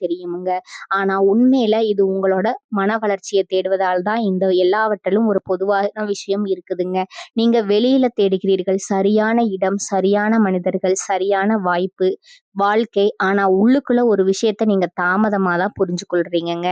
தெரியுமுங்க. ஆனா உண்மையில இது உங்களோட மன வளர்ச்சிய தேடுவதால் தான் இந்த எல்லாவற்றிலும் ஒரு பொதுவான விஷயம் இருக்குதுங்க. நீங்க வெளியில தேடுகிறீர்கள். சரியான இடம், சரியான மனிதர்கள், சரியான வாய்ப்பு, வாழ்க்கை. ஆனா உள்ளுக்குள்ள ஒரு விஷயத்த நீங்க தாமதமா தான் புரிஞ்சு கொள்றீங்கங்க.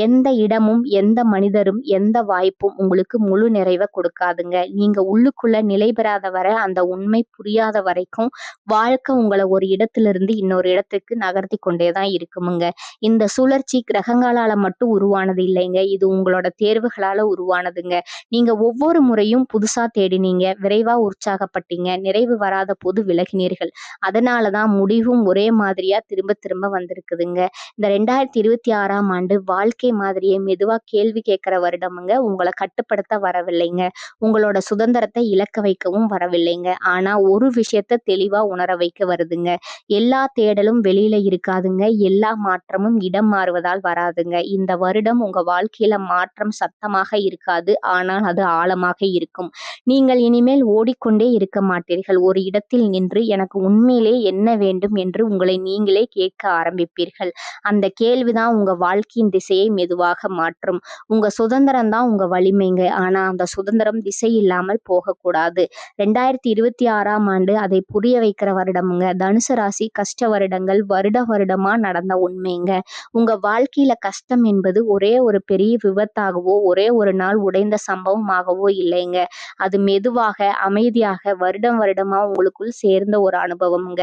எந்த இடமும், எந்த மனிதரும், எந்த வாய்ப்பும் உங்களுக்கு முழு நிறைவ கொடுக்காதுங்க. நீங்க உள்ளுக்குள்ள நிலை பெறாத வரை, அந்த உண்மை புரியாத வரைக்கும், வாழ்க்கை உங்கள ஒரு இடத்திலிருந்து இன்னொரு இடத்துக்கு நகர்த்தி கொண்டே தான் இருக்குமுங்க. இந்த சுழற்சி கிரகங்களால மட்டும் உருவானது இல்லைங்க. இது உங்களோட தேர்வுகளால உருவானதுங்க. நீங்க ஒவ்வொரு முறையும் புதுசா தேடினீங்க, விரைவா உற்சாகப்பட்டீங்க, நிறைவு வராத போது விலகினீர்கள். அதனால தான் முடிவும் ஒரே மாதிரியா திரும்ப திரும்ப வந்திருக்குதுங்க. இந்த 2026ஆம் ஆண்டு வாழ்க்கை மாதிரியே மெதுவா கேள்வி கேட்கிற வருடமுங்க. உங்கள கட்டுப்படுத்த வரவில்லைங்க. உங்களோட சுதந்திரத்தை இழக்க வைக்கவும் வரவில்லைங்க. ஆனா ஒரு விஷயத்த தெளிவா உணர வைக்க வருதுங்க. எல்லா தேடலும் வெளியில இருக்காதுங்க. எல்லா மாற்றமும் இடம் மாறுவதால் வராதுங்க. இந்த வருடம் உங்க வாழ்க்கையில மாற்றம் சத்தமாக இருக்காது. ஆனால் அது ஆழமாக இருக்கும். நீங்கள் இனிமேல் ஓடிக்கொண்டே இருக்க மாட்டீர்கள். ஒரு இடத்தில் நின்று எனக்கு உண்மையிலே என்ன வேண்டும் என்று உங்களை நீங்களே கேட்க ஆரம்பிப்பீர்கள். அந்த கேள்விதான் உங்க வாழ்க்கையின் திசையை மெதுவாக மாற்றும். உங்க சுதந்திரம் தான் உங்க வலிமைங்க. ஆனா அந்த சுதந்திரம் திசை இல்லாமல் போகக்கூடாது. 2026ஆம் ஆண்டு அதை புரிய வைக்கிற வருடமுங்க. தனுசு ராசி கஷ்ட வருடங்கள் வருட வருடமா நடந்த உண்மைங்க. உங்க வாழ்க்கையில கஷ்டம் என்பது ஒரே ஒரு பெரிய விபத்தாகவோ, ஒரே ஒரு நாள் உடைந்த சம்பவமாகவோ இல்லைங்க. அது மெதுவாக, அமைதியாக வருடம் வருடமா உங்களுக்குள் சேர்ந்த ஒரு அனுபவம்ங்க.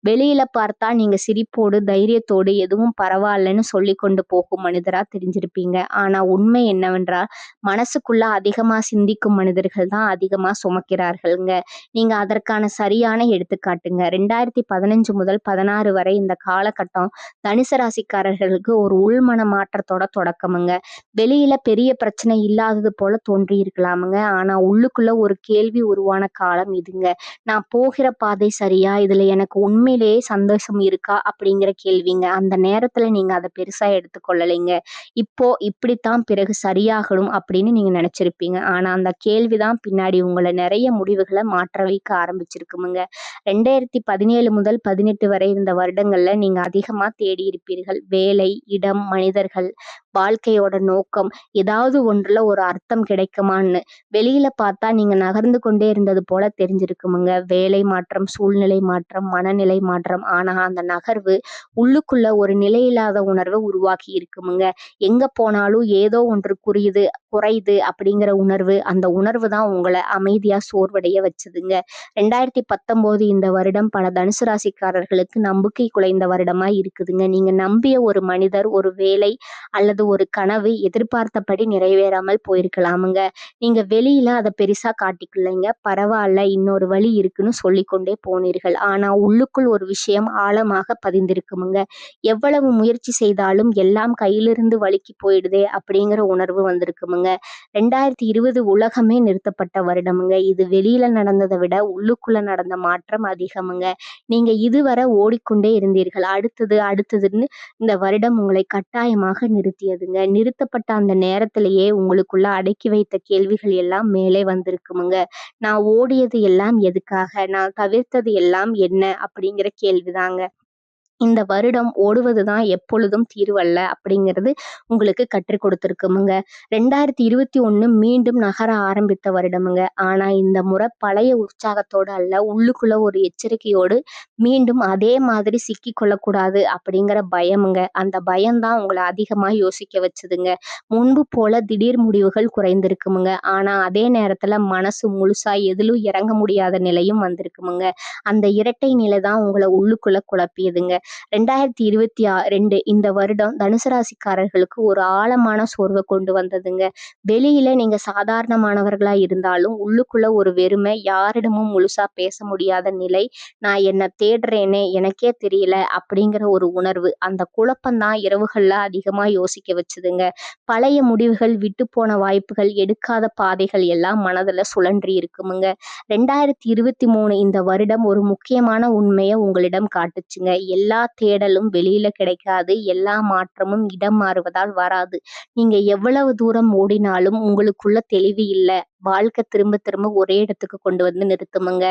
வெளியில பார்த்தா நீங்க சிரிப்போடு, தைரியத்தோடு எதுவும் பரவாயில்லன்னு சொல்லிக்கொண்டு போகும் மனிதரா தெரிஞ்சிருப்பீங்க. ஆனா உண்மை என்னவென்றால், மனசுக்குள்ள அதிகமா சிந்திக்கும் மனிதர்கள் தான் அதிகமா சுமக்கிறார்கள்ங்க. நீங்க அதற்கான சரியான எடுத்துக்காட்டுங்க. 2015 முதல் 16 வரை இந்த காலகட்டம் தனுசு ராசிக்காரர்களுக்கு ஒரு உள்மன மாற்றத்தோட தொடக்கமுங்க. வெளியில பெரிய பிரச்சனை இல்லாதது போல தோன்றி இருக்கலாமுங்க. ஆனா உள்ளுக்குள்ள ஒரு கேள்வி உருவான காலம் இதுங்க. நான் போகிற பாதை சரியா? இதுல எனக்கு உண்மையிலேயே சந்தோஷம் இருக்கா? அப்படிங்கிற கேள்விங்க. அந்த நேரத்துல நீங்க அத பெருசா எடுத்துக்கொள்ளலைங்க. இப்போ இப்படித்தான் பிறகு சரியாகணும் அப்படின்னு நீங்க நினைச்சிருப்பீங்க. ஆனா அந்த கேள்விதான் பின்னாடி உங்கள நிறைய முடிவுகள மாற்ற வைக்க ஆரம்பிச்சிருக்குமுங்க. 2017 முதல் 18 வரை இந்த வருடங்கள்ல நீங்க அதிகமா தேடி இருப்பீர்கள். வேலை, இடம், மனிதர்கள், வாழ்க்கையோட நோக்கம், ஏதாவது ஒன்றுல ஒரு அர்த்தம் கிடைக்குமான்னு. வெளியில பார்த்தா நீங்க நகர்ந்து கொண்டே இருந்தது போல தெரிஞ்சிருக்குமுங்க. வேலை மாற்றம், சூழ்நிலை மாற்றம், மனநிலை மாற்றம். ஆனா அந்த நகர்வு உள்ளுக்குள்ள ஒரு நிலையில்லாத உணர்வை உருவாக்கி இருக்குமுங்க. எங்க போனாலும் ஏதோ ஒன்று குறையுது அப்படிங்கிற உணர்வு. அந்த உணர்வு தான் உங்கள அமைதியா சோர்வடைய வச்சதுங்க. 2019 இந்த வருடம் பல தனுசு ராசிக்காரர்களுக்கு நம்பிக்கை குலைந்த வருடமா இருக்குதுங்க. நீங்க நம்பிய ஒரு மனிதர், ஒரு வேலை அல்லது ஒரு கனவு எதிர்பார்த்தபடி நிறைவேறாமல் போயிருக்கலாமுங்க. நீங்க வெளியில அத பெருசா காட்டிக்கலைங்க. பரவால்ல, இன்னொரு வழி இருக்குன்னு சொல்லிக்கொண்டே போனீர்கள். ஆனா உள்ளுக்குள் ஒரு விஷயம் ஆழமாக பதிந்திருக்குமுங்க. எவ்வளவு முயற்சி செய்தாலும் எல்லாம் கையிலிருந்து வழுக்கி போயிடுதே அப்படிங்கிற உணர்வு வந்திருக்குமுங்க. 2020 உலகமே நிறுத்தப்பட்ட வருடமுங்க. இது வெளியில நடந்ததை விட உள்ளுக்குள்ள நடந்த மாற்றம் அதிகமுங்க. நீங்க இதுவரை ஓடிக்கொண்டே இருந்தீர்கள். அடுத்ததுன்னு இந்த வருடம் உங்களை கட்டாயமாக நிறுத்தியதுங்க. நிறுத்தப்பட்ட அந்த நேரத்திலேயே உங்களுக்குள்ள அடக்கி வைத்த கேள்விகள் எல்லாம் மேலே வந்திருக்குமுங்க. நான் ஓடியது எல்லாம் எதுக்காக? நான் தவிர்த்தது எல்லாம் என்ன? அப்படிங்கிற கேள்விதாங்க. இந்த வருடம் ஓடுவதுதான் எப்பொழுதும் தீர்வல்ல அப்படிங்கிறது உங்களுக்கு கற்றுக் கொடுத்திருக்குமுங்க. 2021 மீண்டும் நகர ஆரம்பித்த வருடமுங்க. ஆனா இந்த முறை பழைய உற்சாகத்தோட அல்ல, உள்ளுக்குள்ள ஒரு எச்சரிக்கையோடு மீண்டும் அதே மாதிரி சிக்கிக் கொள்ளக்கூடாது அப்படிங்கிற பயமுங்க. அந்த பயம்தான் உங்களை அதிகமா யோசிக்க வச்சதுங்க. முன்பு போல திடீர் முடிவுகள் குறைந்திருக்குமுங்க. ஆனா அதே நேரத்துல மனசு முழுசா எதிலும் இறங்க முடியாத நிலையும் வந்திருக்குமுங்க. அந்த இரட்டை நிலை தான் உங்களை உள்ளுக்குள்ள குழப்பியதுங்க. 2022 இந்த வருடம் தனுசு ராசிக்காரர்களுக்கு ஒரு ஆழமான சோர்வை கொண்டு வந்ததுங்க. வெளியில நீங்க சாதாரணமானவர்களா இருந்தாலும் உள்ளுக்குள்ள ஒரு வெறுமை, யாரிடமும் முழுசா பேச முடியாத நிலை, நான் என்ன தேடுறேனே எனக்கே தெரியல அப்படிங்கிற ஒரு உணர்வு. அந்த குழப்பம்தான் இரவுகள்ல அதிகமா யோசிக்க வச்சுதுங்க. பழைய முடிவுகள், விட்டு போன வாய்ப்புகள், எடுக்காத பாதைகள் எல்லாம் மனதுல சுழன்றி இருக்குமுங்க. 2023 இந்த வருடம் ஒரு முக்கியமான உண்மையை உங்களிடம் காட்டுச்சுங்க. எல்லா தேடலும் வெளியில கிடைக்காது. எல்லா மாற்றமும் இடம் மாறுவதால் வராது. நீங்க எவ்வளவு தூரம் ஓடினாலும் உங்களுக்குள்ள தெளிவு இல்ல, வாழ்க்கை திரும்ப திரும்ப ஒரே இடத்துக்கு கொண்டு வந்து நிறுத்துமுங்க.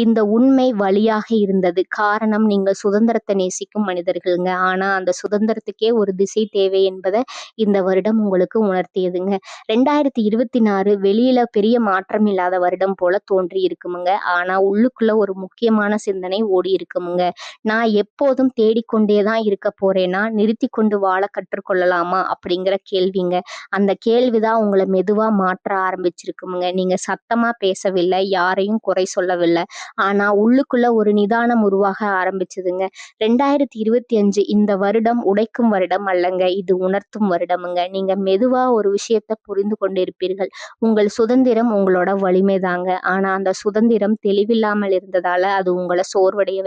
இந்த உண்மை வலியாக இருந்தது. காரணம், நீங்க சுதந்திரத்தை நேசிக்கும் மனிதர்கள்ங்க. ஆனா அந்த சுதந்திரத்துக்கே ஒரு திசை தேவை என்பத இந்த வருடம் உங்களுக்கு உணர்த்தியதுங்க. 2026 வெளியில பெரிய மாற்றம் இல்லாத வருடம் போல தோன்றி இருக்குமுங்க. ஆனா உள்ளுக்குள்ள ஒரு முக்கியமான சிந்தனை ஓடி இருக்குமுங்க. நான் எப்போதும் தேடிக்கொண்டே தான் இருக்க போறேனா, நிறுத்திக் கொண்டு வாழ கற்றுக்கொள்ளலாமா அப்படிங்கிற கேள்விங்க. அந்த கேள்விதான் உங்கள மெதுவா மாற்ற ஆரம்பிச்சிருக்குமுங்க. நீங்க சத்தமா பேசவில்லை, யாரையும் குறை சொல்லவில்லை. ஆனா உள்ளுக்குள்ள ஒரு நிதானம் உருவாக ஆரம்பிச்சதுங்க. 2025 இந்த வருடம் உடைக்கும் வருடம் அல்லங்க. இது உணர்த்தும் வருடமுங்க. நீங்க மெதுவா ஒரு விஷயத்த புரிந்து கொண்டிருப்பீர்கள். உங்கள் சுதந்திரம் உங்களோட வலிமைதாங்க. ஆனா அந்த சுதந்திரம் தெளிவில்லாமல் இருந்ததால அது உங்கள சோர்வடைய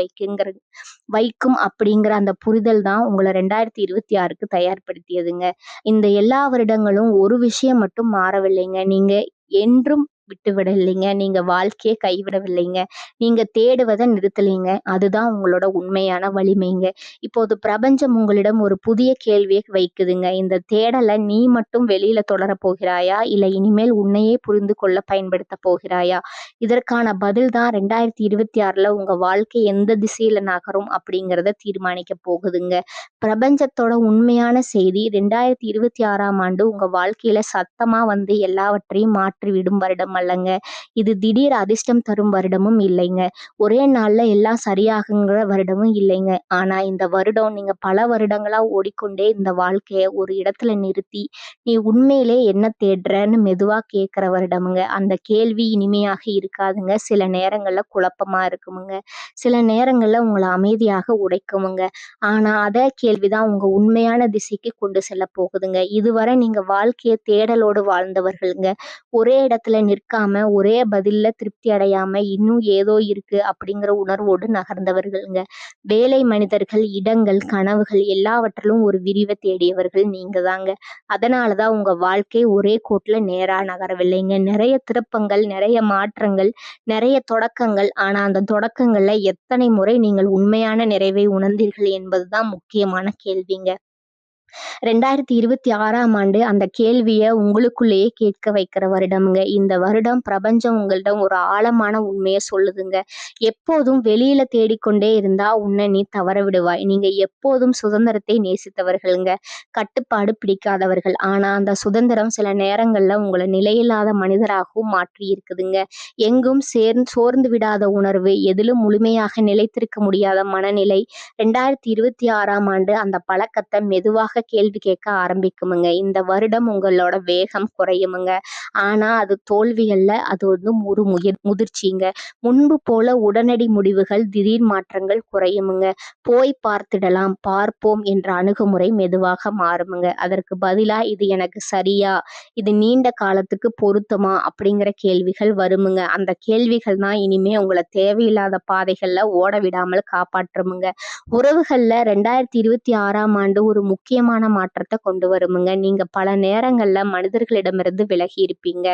வைக்கும் அப்படிங்கிற அந்த புரிதல் தான் உங்கள 2026க்கு தயார்படுத்தியதுங்க. இந்த எல்லா வருடங்களும் ஒரு விஷயம் மட்டும் மாறவில்லைங்க. நீங்க என்றும் விட்டுவிடலைங்க. நீங்க வாழ்க்கைய கைவிடவில்லைங்க. நீங்க தேடுவத நிறுத்தலைங்க. அதுதான் உங்களோட உண்மையான வலிமைங்க. இப்போது பிரபஞ்சம் உங்களிடம் ஒரு புதிய கேள்விய வைக்குதுங்க. இந்த தேடல நீ மட்டும் வெளியில தொடரப் போகிறாயா? இல்ல இனிமேல் உன்னையே புரிந்து கொள்ள பயன்படுத்தப் போகிறாயா? இதற்கான பதில் தான் 2026ல உங்க வாழ்க்கை எந்த திசையில நகரும் அப்படிங்கிறத தீர்மானிக்க போகுதுங்க. பிரபஞ்சத்தோட உண்மையான செய்தி, 2026ஆம் ஆண்டு உங்க வாழ்க்கையில சத்தமா வந்து எல்லாவற்றையும் மாற்றிவிடும் வருடம் அல்லங்க. இது திடீர் அதிர்ஷ்டம் தரும் வருடமும் இல்லைங்க. ஒரே நாள்ல எல்லாம் சரியாகுங்கிற வருடமும் இல்லைங்க. ஆனா இந்த வருடம் நீங்க பல வருடங்களா ஓடிக்கொண்டே இந்த வாழ்க்கைய ஒரு இடத்துல நிறுத்தி, நீ உண்மையிலே என்ன தேடுறன்னு மெதுவா கேட்கிற வருடமுங்க. அந்த கேள்வி இனிமையாக இருக்காதுங்க. சில நேரங்கள்ல குழப்பமா இருக்குமுங்க. சில நேரங்கள்ல உங்கள அமைதியாக உடைக்குமுங்க. ஆனா அதே கேள்விதான் உங்க உண்மையான திசைக்கு கொண்டு செல்ல போகுதுங்க. இதுவரை நீங்க வாழ்க்கைய தேடலோடு வாழ்ந்தவர்கள்ங்க. ஒரே இடத்துல நிற்காம, ஒரே பதில்ல திருப்தி அடையாம, இன்னும் ஏதோ இருக்கு அப்படிங்கிற உணர்வோடு நகர்ந்தவர்கள்ங்க. வேலை, மனிதர்கள், இடங்கள், கனவுகள் எல்லாவற்றிலும் ஒரு விரிவ தேடியவர்கள் நீங்க தாங்க. அதனாலதான் உங்க வாழ்க்கை ஒரே கோட்டுல நேரா நகரவில்லைங்க. நிறைய திருப்பங்கள், நிறைய மாற்றங்கள், நிறைய தொடக்கங்கள். ஆனா அந்த தொடக்கங்கள்ல எத்தனை முறை நீங்கள் உண்மையான நிறைவை உணர்ந்தீர்கள் என்பதுதான் முக்கியமான கேள்விங்க. 2026ஆம் ஆண்டு அந்த கேள்விய உங்களுக்குள்ளேயே கேட்க வைக்கிற வருடம்ங்க. இந்த வருடம் பிரபஞ்சம் உங்களிடம் ஒரு ஆழமான உண்மைய சொல்லுதுங்க. எப்போதும் வெளியில தேடிக்கொண்டே இருந்தா உன்னை நீ தவற விடுவாய். நீங்க எப்போதும் சுதந்திரத்தை நேசித்தவர்கள்ங்க. கட்டுப்பாடு பிடிக்காதவர்கள். ஆனா அந்த சுதந்திரம் சில நேரங்கள்ல உங்கள நிலையில்லாத மனிதராகவும் மாற்றி இருக்குதுங்க. எங்கும் சோர்ந்து விடாத உணர்வு, எதிலும் முழுமையாக நிலைத்திருக்க முடியாத மனநிலை. 2026ஆம் ஆண்டு அந்த பழக்கத்தை மெதுவாக கேள்வி கேட்க ஆரம்பிக்குமுங்க. இந்த வருடம் உங்களோட வேகம் குறையுமுங்க. ஆனா அது தோல்விகள்ல அது வந்து ஒரு முதிர்ச்சிங்க. முன்பு போல உடனடி முடிவுகள், திடீர் மாற்றங்கள் குறையுமுங்க. போய் பார்த்திடலாம், பார்ப்போம் என்ற அணுகுமுறை மெதுவாக மாறுமுங்க. அதற்கு பதிலா இது எனக்கு சரியா, இது நீண்ட காலத்துக்கு பொருத்தமா அப்படிங்கிற கேள்விகள் வருமுங்க. அந்த கேள்விகள் தான் இனிமே உங்களை தேவையில்லாத பாதைகள்ல ஓட விடாமல் காப்பாற்றுமுங்க. உறவுகள்ல 2026ஆம் ஆண்டு ஒரு முக்கியமான மாற்றத்தை கொண்டு வருமுங்க. நீங்க பல நேரங்கள்ல மனிதர்களிடமிருந்து விலகி இருப்பீங்க.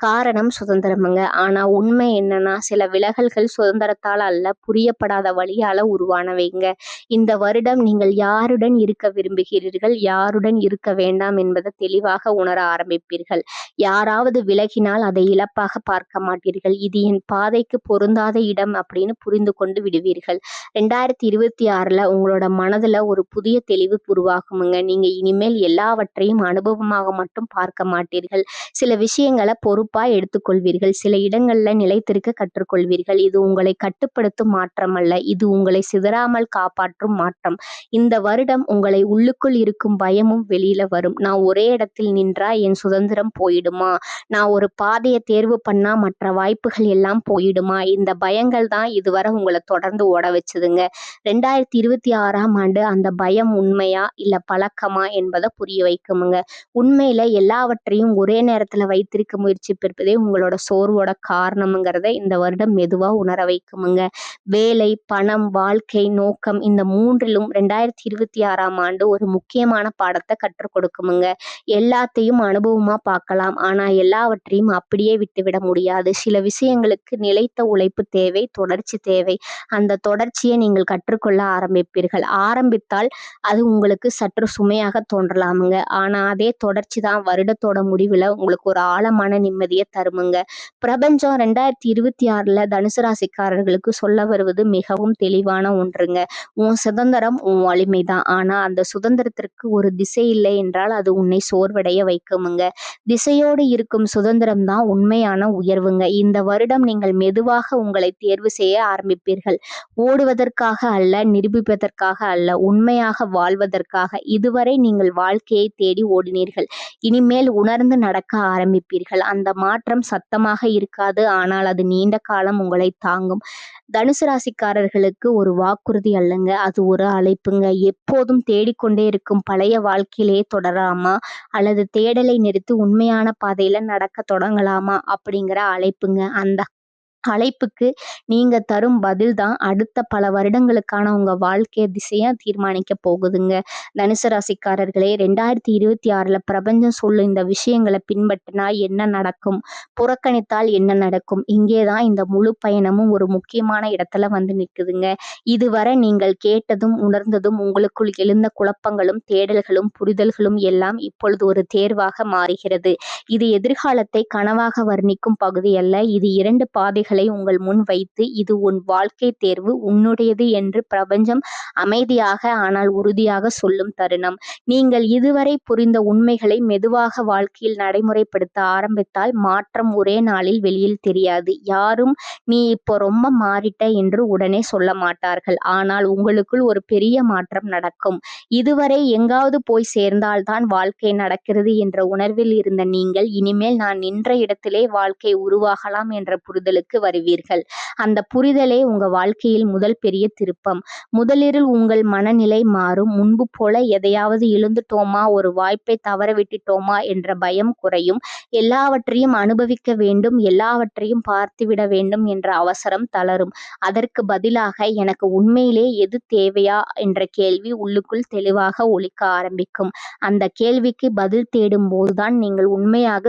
காரணம் சுதந்திரமுங்க. ஆனா உண்மை என்னன்னா, சில விலகல்கள் சுதந்திரத்தால் அல்ல, புரியப்படாத வழியால உருவானவைங்க. இந்த வருடம் நீங்கள் யாருடன் இருக்க விரும்புகிறீர்கள், யாருடன் இருக்க வேண்டாம் என்பதை தெளிவாக உணர ஆரம்பிப்பீர்கள். யாராவது விலகினால் அதை இழப்பாக பார்க்க மாட்டீர்கள். இது என் பாதைக்கு பொருந்தாத இடம் அப்படின்னு புரிந்து கொண்டு விடுவீர்கள். 2026ல உங்களோட மனதுல ஒரு புதிய தெளிவு உருவாகுமுங்க. நீங்க இனிமேல் எல்லாவற்றையும் அனுபவமாக மட்டும் பார்க்க மாட்டீர்கள். சில விஷயங்களை பொறுப்பா எடுத்துக்கொள்வீர்கள். சில இடங்கள்ல நிலைத்திருக்க கற்றுக்கொள்வீர்கள். இது உங்களை கட்டுப்படுத்தும் மாற்றம் அல்ல, இது உங்களை சிதறாமல் காப்பாற்றும் மாற்றம். இந்த வருடம் உங்களை உள்ளுக்குள் இருக்கும் பயமும் வெளியில வரும். நான் ஒரே இடத்தில் நின்றா என் சுதந்திரம் போயிடுமா? நான் ஒரு பாதையை தேர்வு பண்ணா மற்ற வாய்ப்புகள் எல்லாம் போயிடுமா? இந்த பயங்கள் தான் இதுவரை உங்களை தொடர்ந்து ஓட வச்சதுங்க. 2026ஆம் ஆண்டு அந்த பயம் உண்மையா இல்ல பழக்கமா என்பதை புரிய வைக்குமுங்க. உண்மையில எல்லாவற்றையும் ஒரே நேரத்துல வைத்திருக்க முயற்சிப்பதே உங்களோட சோர்வோட காரணம்ங்கிறத இந்த வருடம் மெதுவா உணர வைக்குமுங்க. வேலை, பணம், வாழ்க்கை, நோக்கம் இந்த மூன்றிலும் 2026ஆம் ஆண்டு ஒரு முக்கியமான பாடத்தை கற்றுக் கொடுக்குமுங்க. எல்லாத்தையும் அனுபவமா பார்க்கலாம். ஆனா எல்லாவற்றையும் அப்படியே விட்டுவிட முடியாது. சில விஷயங்களுக்கு நிலைத்த உழைப்பு தேவை, தொடர்ச்சி தேவை. அந்த தொடர்ச்சியை நீங்கள் கற்றுக்கொள்ள ஆரம்பிப்பீர்கள். ஆரம்பித்தால் அது உங்களுக்கு சற்று சுமையாக தோன்றலாமுங்க. ஆனா அதே தொடர்ச்சி தான் வருடத்தோட முடிவுல உங்களுக்கு ஒரு ஆழமான நிம்மதிய தருமுங்க. பிரபஞ்சம் 2026ல தனுசு ராசிக்காரர்களுக்கு சொல்ல வருவது மிகவும் தெளிவான ஒன்றுங்க. உன் சுதந்திரம் உன் வலிமைதான். ஆனா அந்த சுதந்திரத்திற்கு ஒரு திசை இல்லை என்றால் அது உன்னை சோர்வடைய வைக்குமுங்க. திசையோடு இருக்கும் சுதந்திரம் தான் உண்மையான உயர்வுங்க. இந்த வருடம் நீங்கள் மெதுவாக உங்களை தேர்வு செய்ய ஆரம்பிப்பீர்கள். ஓடுவதற்காக அல்ல, நிரூபிப்பதற்காக அல்ல, உண்மையாக வாழ்வதற்காக. இதுவரை நீங்கள் வாழ்க்கையை தேடி ஓடினீர்கள். இனிமேல் உணர்ந்து நடக்க ஆரம்பிப்பீர்கள். அந்த மாற்றம் சத்தமாக இருக்காது, ஆனால் அது நீண்ட காலம் உங்களை தாங்கும். தனுசு ராசிக்காரர்களுக்கு ஒரு வாக்குறுதி அல்லங்க, அது ஒரு அழைப்புங்க. எப்போதும் தேடிக்கொண்டே இருக்கும் பழைய வாழ்க்கையிலேயே தொடராமா, அல்லது தேடலை நிறுத்தி உண்மையான பாதையில நடக்க தொடங்கலாமா அப்படிங்கிற அழைப்புங்க. அந்த அழைப்புக்கு நீங்க தரும் பதில் தான் அடுத்த பல வருடங்களுக்கான உங்க வாழ்க்கை திசைய தீர்மானிக்க போகுதுங்க. தனுசு ராசிக்காரர்களே, 2026ல பிரபஞ்சம் சொல்லும் இந்த விஷயங்களை பின்பற்றினா என்ன நடக்கும், புறக்கணித்தால் என்ன நடக்கும், இங்கேதான் இந்த முழு பயணமும் ஒரு முக்கியமான இடத்துல வந்து நிக்குதுங்க. இதுவரை நீங்கள் கேட்டதும் உணர்ந்ததும் உங்களுக்குள் எழுந்த குழப்பங்களும் தேடல்களும் புரிதல்களும் எல்லாம் இப்பொழுது ஒரு தேர்வாக மாறுகிறது. இது எதிர்காலத்தை கனவாக வர்ணிக்கும் பகுதி அல்ல. இது 2 பாதைகளை உங்கள் முன் வைத்து, இது உன் வாழ்க்கை தேர்வு, உன்னுடையது என்று பிரபஞ்சம் அமைதியாக ஆனால் உறுதியாக சொல்லும் தருணம். நீங்கள் இதுவரை புரிந்த உண்மைகளை மெதுவாக வாழ்க்கையில் நடைமுறைப்படுத்த ஆரம்பித்தால் மாற்றம் ஒரே நாளில் வெளியில் தெரியாது. யாரும் நீ இப்போ ரொம்ப மாறிட்ட என்று உடனே சொல்ல மாட்டார்கள். ஆனால் உங்களுக்குள் ஒரு பெரிய மாற்றம் நடக்கும். இதுவரை எங்காவது போய் சேர்ந்தால்தான் வாழ்க்கை நடக்கிறது என்ற உணர்வில் இருந்த நீங்கள் இனிமேல் நான் நின்ற இடத்திலே வாழ்க்கை உருவாகலாம் என்ற புரிதலுக்கு வருவீர்கள். அந்த புரிதலே உங்க வாழ்க்கையில் முதல் பெரிய திருப்பம். முதலில் உங்கள் மனநிலை மாறும். முன்பு போல எதையாவது இழந்துட்டோமா, ஒரு வாய்ப்பை தவற விட்டுட்டோமா என்ற பயம் குறையும். எல்லாவற்றையும் அனுபவிக்க வேண்டும், எல்லாவற்றையும் பார்த்துவிட வேண்டும் என்ற அவசரம் தளரும். அதற்கு பதிலாக எனக்கு உண்மையிலே எது தேவையா என்ற கேள்வி உள்ளுக்குள் தெளிவாக ஒலிக்க ஆரம்பிக்கும். அந்த கேள்விக்கு பதில் தேடும் போதுதான் நீங்கள் உண்மையாக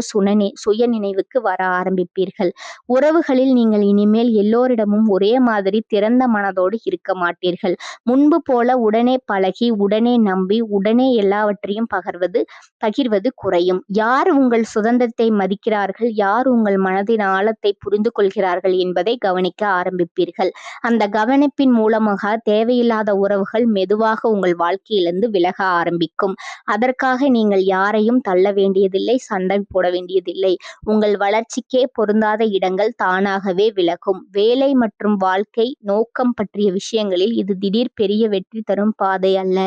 சுய நினைவுக்கு வர ஆரம்பிப்பீர்கள். உறவுகளில் நீங்கள் இனிமேல் எல்லோரிடமும் ஒரே மாதிரி திறந்த மனதோடு இருக்க மாட்டீர்கள். முன்பு போல உடனே பழகி, உடனே நம்பி, உடனே எல்லாவற்றையும் பகிர்வது குறையும். யார் உங்கள் சுதந்திரத்தை மதிக்கிறார்கள், யார் உங்கள் மனதின் ஆழத்தை புரிந்து கொள்கிறார்கள் என்பதை கவனிக்க ஆரம்பிப்பீர்கள். அந்த கவனிப்பின் மூலமாக தேவையில்லாத உறவுகள் மெதுவாக உங்கள் வாழ்க்கையிலிருந்து விலக ஆரம்பிக்கும். அதற்காக நீங்கள் யாரையும் தள்ள வேண்டியதில்லை, சண்டை போட வேண்டியதில்லை. உங்கள் வளர்ச்சிக்கே பொருந்தாத இடங்கள் தானாகவே விலகும். வேலை மற்றும் வாழ்க்கை நோக்கம் பற்றிய விஷயங்களில் இது திடீர் பெரிய வெற்றி தரும் பாதை அல்ல.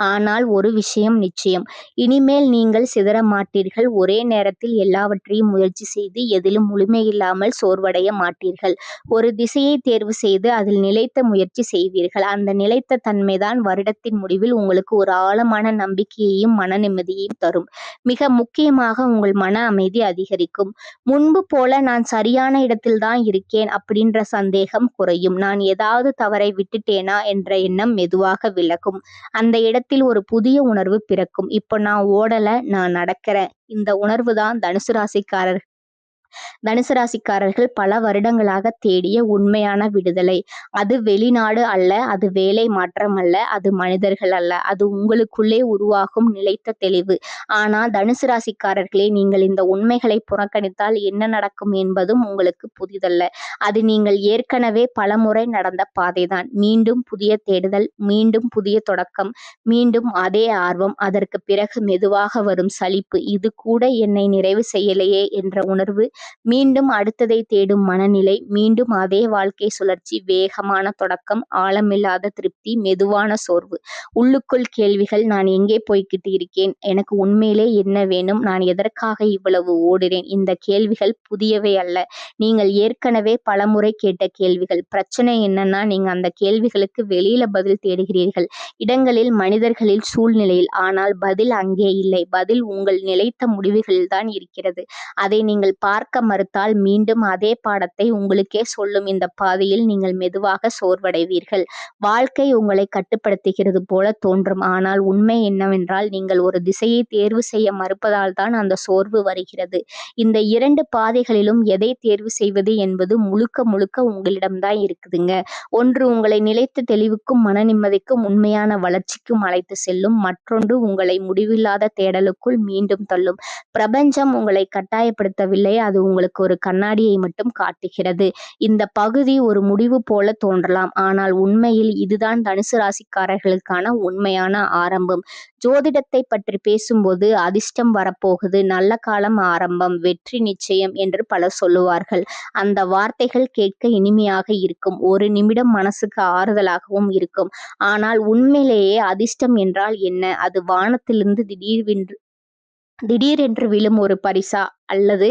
ஆனால் ஒரு விஷயம் நிச்சயம், இனிமேல் நீங்கள் சிதற மாட்டீர்கள். ஒரே நேரத்தில் எல்லாவற்றையும் முயற்சி செய்து எதிலும் முழுமையில்லாமல் சோர்வடைய மாட்டீர்கள். ஒரு திசையை தேர்வு செய்து அதில் நிலைத்த முயற்சி செய்வீர்கள். அந்த நிலைத்த தன்மைதான் வருடத்தின் முடிவில் உங்களுக்கு ஒரு ஆழமான நம்பிக்கையையும் மன நிம்மதியையும் தரும். மிக முக்கியமாக உங்கள் மன அமைதி அதிகரிக்கும். முன்பு போல நான் சரியான இடத்தில்தான் இருக்கேன் அப்படின்ற சந்தேகம் குறையும். நான் ஏதாவது தவறை விட்டுட்டேனா என்ற எண்ணம் மெதுவாக விலகும். அந்த இடத்தில் ஒரு புதிய உணர்வு பிறக்கும். இப்போ நான் ஓடல, நான் நடக்கிறேன். இந்த உணர்வு தான் தனுசு ராசிக்காரர்கள் பல வருடங்களாக தேடிய உண்மையான விடுதலை. அது வெளிநாடு அல்ல, அது வேலை மாற்றம் அல்ல, அது மனிதர்கள் அல்ல, அது உங்களுக்குள்ளே உருவாகும் நிலைத்த தெளிவு. ஆனா தனுசு ராசிக்காரர்களே, நீங்கள் இந்த உண்மைகளை புறக்கணித்தால் என்ன நடக்கும் என்பதும் உங்களுக்கு புதிதல்ல. அது நீங்கள் ஏற்கனவே பலமுறை நடந்த பாதைதான். மீண்டும் புதிய தேடுதல், மீண்டும் புதிய தொடக்கம், மீண்டும் அதே ஆர்வம். அதற்கு பிறகு மெதுவாக வரும் சலிப்பு. இது கூட என்னை நிறைவு செய்யலையே என்ற உணர்வு. மீண்டும் அடுத்ததை தேடும் மனநிலை. மீண்டும் அதே வாழ்க்கை சுழற்சி. வேகமான தொடக்கம், ஆழமில்லாத திருப்தி, மெதுவான சோர்வு. உள்ளுக்குள் கேள்விகள். நான் எங்கே போய்கிட்டு இருக்கேன், எனக்கு உண்மையிலே என்ன வேணும், நான் எதற்காக இவ்வளவு ஓடுறேன்? இந்த கேள்விகள் புதியவை அல்ல. நீங்கள் ஏற்கனவே பலமுறை கேட்ட கேள்விகள். பிரச்சனை என்னன்னா, நீங்க அந்த கேள்விகளுக்கு வெளியில பதில் தேடுகிறீர்கள். இடங்களில், மனிதர்களில், சூழ்நிலையில். ஆனால் பதில் அங்கே இல்லை. பதில் உங்கள் நிலைத்த முடிவுகளில் தான் இருக்கிறது. அதை நீங்கள் பார்க்க பார்க்க மறுத்தால் மீண்டும் அதே பாடத்தை உங்களுக்கே சொல்லும். இந்த பாதையில் நீங்கள் மெதுவாக சோர்வடைவீர்கள். வாழ்க்கை உங்களை கட்டுப்படுத்துகிறது போல தோன்றும். ஆனால் உண்மை என்னவென்றால் நீங்கள் ஒரு திசையை தேர்வு செய்ய மறுப்பதால் தான் அந்த சோர்வு வருகிறது. இந்த 2 பாதைகளிலும் எதை தேர்வு செய்வது என்பது முழுக்க முழுக்க உங்களிடம்தான் இருக்குதுங்க. ஒன்று உங்களை நிலைத்த தெளிவுக்கும் மன நிம்மதிக்கும் உண்மையான வளர்ச்சிக்கும் அழைத்து செல்லும். மற்றொன்று உங்களை முடிவில்லாத தேடலுக்குள் மீண்டும் தள்ளும். பிரபஞ்சம் உங்களை கட்டாயப்படுத்தவில்லை, அது உங்களுக்கு ஒரு கண்ணாடியை மட்டும் காட்டுகிறது. இந்த பகுதி ஒரு முடிவு போல தோன்றலாம், ஆனால் உண்மையில் இதுதான் தனுசு ராசிக்காரர்களுக்கான உண்மையான ஆரம்பம். ஜோதிடத்தை பற்றி பேசும்போது அதிர்ஷ்டம் வரப்போகுது, நல்ல காலம் ஆரம்பம், வெற்றி நிச்சயம் என்று பலர் சொல்லுவார்கள். அந்த வார்த்தைகள் கேட்க இனிமையாக இருக்கும், ஒரு நிமிடம் மனசுக்கு ஆறுதலாகவும் இருக்கும். ஆனால் உண்மையிலேயே அதிர்ஷ்டம் என்றால் என்ன? அது வானத்திலிருந்து திடீரென்று விழும் ஒரு பரிசா, அல்லது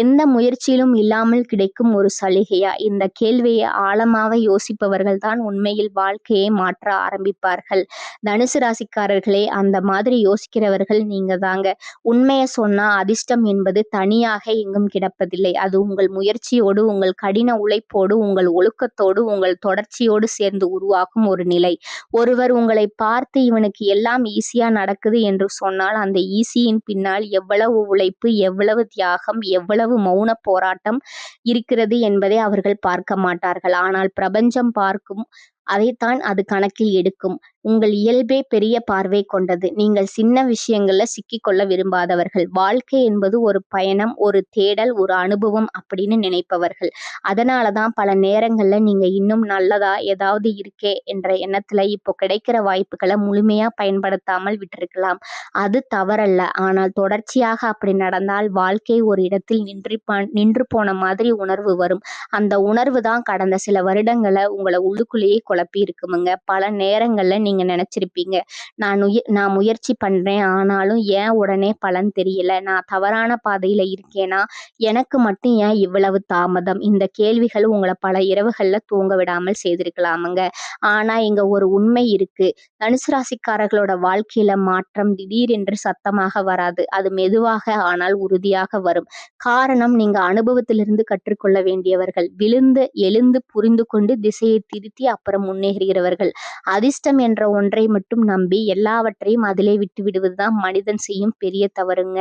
எந்த முயற்சியிலும் இல்லாமல் கிடைக்கும் ஒரு சலுகையா? இந்த கேள்வியை ஆழமாக யோசிப்பவர்கள் தான் உண்மையில் வாழ்க்கையை மாற்ற ஆரம்பிப்பார்கள். தனுசு ராசிக்காரர்களே, அந்த மாதிரி யோசிக்கிறவர்கள் நீங்க தாங்க. உண்மையை சொன்னா அதிர்ஷ்டம் என்பது தனியாக எங்கும் கிடப்பதில்லை. அது உங்கள் முயற்சியோடு, உங்கள் கடின உழைப்போடு, உங்கள் ஒழுக்கத்தோடு, உங்கள் தொடர்ச்சியோடு சேர்ந்து உருவாகும் ஒரு நிலை. ஒருவர் உங்களை பார்த்து இவனுக்கு எல்லாம் ஈஸியா நடக்குது என்று சொன்னால் அந்த ஈஸியின் பின்னால் எவ்வளவு உழைப்பு, எவ்வளவு தியாகம், எவ்வளவு மௌன போராட்டம் இருக்கிறது என்பதை அவர்கள் பார்க்க மாட்டார்கள். ஆனால் பிரபஞ்சம் பார்க்கும், அதைத்தான் அது கணக்கில் எடுக்கும். உங்கள் இயல்பே பெரிய பார்வை கொண்டது. நீங்கள் சின்ன விஷயங்கள்ல சிக்கிக்கொள்ள விரும்பாதவர்கள். வாழ்க்கை என்பது ஒரு பயணம், ஒரு தேடல், ஒரு அனுபவம் அப்படின்னு நினைப்பவர்கள். அதனாலதான் பல நேரங்கள்ல நீங்க இன்னும் நல்லதா ஏதாவது இருக்கே என்ற எண்ணத்துல இப்போ கிடைக்கிற வாய்ப்புகளை முழுமையா பயன்படுத்தாமல் விட்டிருக்கலாம். அது தவறல்ல. ஆனால் தொடர்ச்சியாக அப்படி நடந்தால் வாழ்க்கை ஒரு இடத்தில் நின்று போன மாதிரி உணர்வு வரும். அந்த உணர்வு தான் கடந்த சில வருடங்களை உங்களை உள்ளுக்குள்ளேயே குழப்பி இருக்குமுங்க. பல நேரங்கள்ல நீங்க நினைச்சிருப்பீங்க, நான் முயற்சி பண்றேன், ஆனாலும் ஏன் உடனே பலன் தெரியல? நான் தவறான பாதையில இருக்கேனா? எனக்கு மட்டும் ஏன் இவ்வளவு தாமதம்? இந்த கேள்விகள் உங்களை பல இரவுகள்ல தூங்க விடாமல் செய்திருக்கலாமுங்க. ஆனா இங்க ஒரு உண்மை இருக்கு. தனுசு ராசிக்காரர்களோட வாழ்க்கையில மாற்றம் திடீரென்று சத்தமாக வராது. அது மெதுவாக ஆனால் உறுதியாக வரும். காரணம், நீங்க அனுபவத்திலிருந்து கற்றுக்கொள்ள வேண்டியவர்கள். விழுந்து எழுந்து புரிந்து கொண்டு திசையை திருத்தி அப்புறம் முன்னேறுகிறவர்கள். அதிர்ஷ்டம் என்ற ஒன்றை மட்டும் நம்பி எல்லாவற்றையும் அதிலே விட்டு விடுவதுதான் மனிதன் செய்யும் பெரிய தவறுங்க.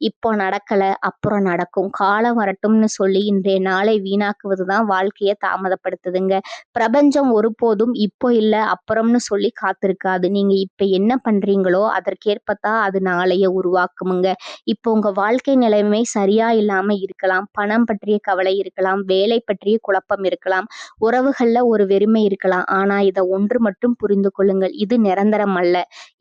இப்போ நடக்கல, அப்புறம் நடக்கும், காலம் வரட்டும்னு சொல்லி இன்றைய நாளை வீணாக்குவதுதான் வாழ்க்கையை தாமதப்படுத்துதுங்க. பிரபஞ்சம் ஒருபோதும் இப்போ இல்ல அப்புறம்னு சொல்லி காத்திருக்காது. நீங்க இப்ப என்ன பண்றீங்களோ அதற்கேற்பத்தான் அது நாளைய உருவாக்குமுங்க. இப்போ உங்க வாழ்க்கை நிலைமை சரியா இல்லாம இருக்கலாம். பணம் பற்றிய கவலை இருக்கலாம், வேலை பற்றிய குழப்பம் இருக்கலாம், உறவுகள்ல ஒரு வெறுமை இருக்கலாம். ஆனா இதை ஒன்று மட்டும் புரிந்து கொள்ளுங்கள், இது நிரந்தரம் அல்ல,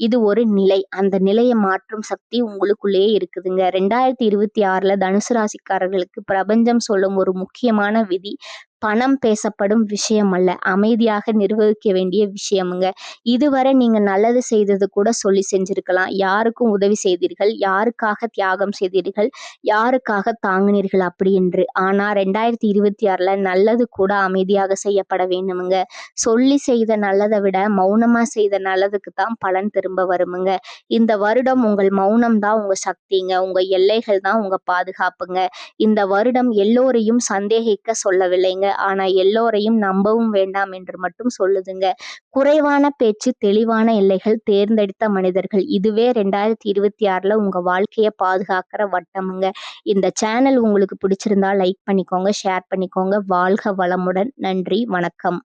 இது ஒரு நிலை. அந்த நிலையை மாற்றும் சக்தி உங்களுக்குள்ளேயே இருக்குதுங்க. 2026 தனுசு ராசிக்காரர்களுக்கு பிரபஞ்சம் சொல்லும் ஒரு முக்கியமான விதி, பணம் பேசப்படும் விஷயம் அல்ல, அமைதியாக நிர்வகிக்க வேண்டிய விஷயமுங்க. இதுவரை நீங்க நல்லது செய்தது கூட சொல்லி செஞ்சிருக்கலாம். யாருக்கும் உதவி செய்தீர்கள், யாருக்காக தியாகம் செய்தீர்கள், யாருக்காக தாங்கினீர்கள் அப்படி என்று. ஆனா 2026 நல்லது கூட அமைதியாக செய்யப்பட வேண்டுமுங்க. சொல்லி செய்த நல்லதை விட மௌனமா செய்த நல்லதுக்கு தான் பலன் திரும்ப வருமுங்க. இந்த வருடம் உங்கள் மௌனம் தான் உங்க சக்திங்க, உங்க எல்லைகள் தான் உங்க பாதுகாப்புங்க. இந்த வருடம் எல்லோரையும் சந்தேகிக்க சொல்லவில்லைங்க, ஆனா எல்லோரையும் நம்பவும் வேண்டாம் என்று மட்டும் சொல்லுதுங்க. குறைவான பேச்சு, தெளிவான எல்லைகள், தேர்ந்தெடுத்த மனிதர்கள், இதுவே 2026 உங்க வாழ்க்கையை பாதுகாக்கிற வட்டமுங்க. இந்த சேனல் உங்களுக்கு பிடிச்சிருந்தா லைக் பண்ணிக்கோங்க, ஷேர் பண்ணிக்கோங்க. வாழ்க வளமுடன். நன்றி, வணக்கம்.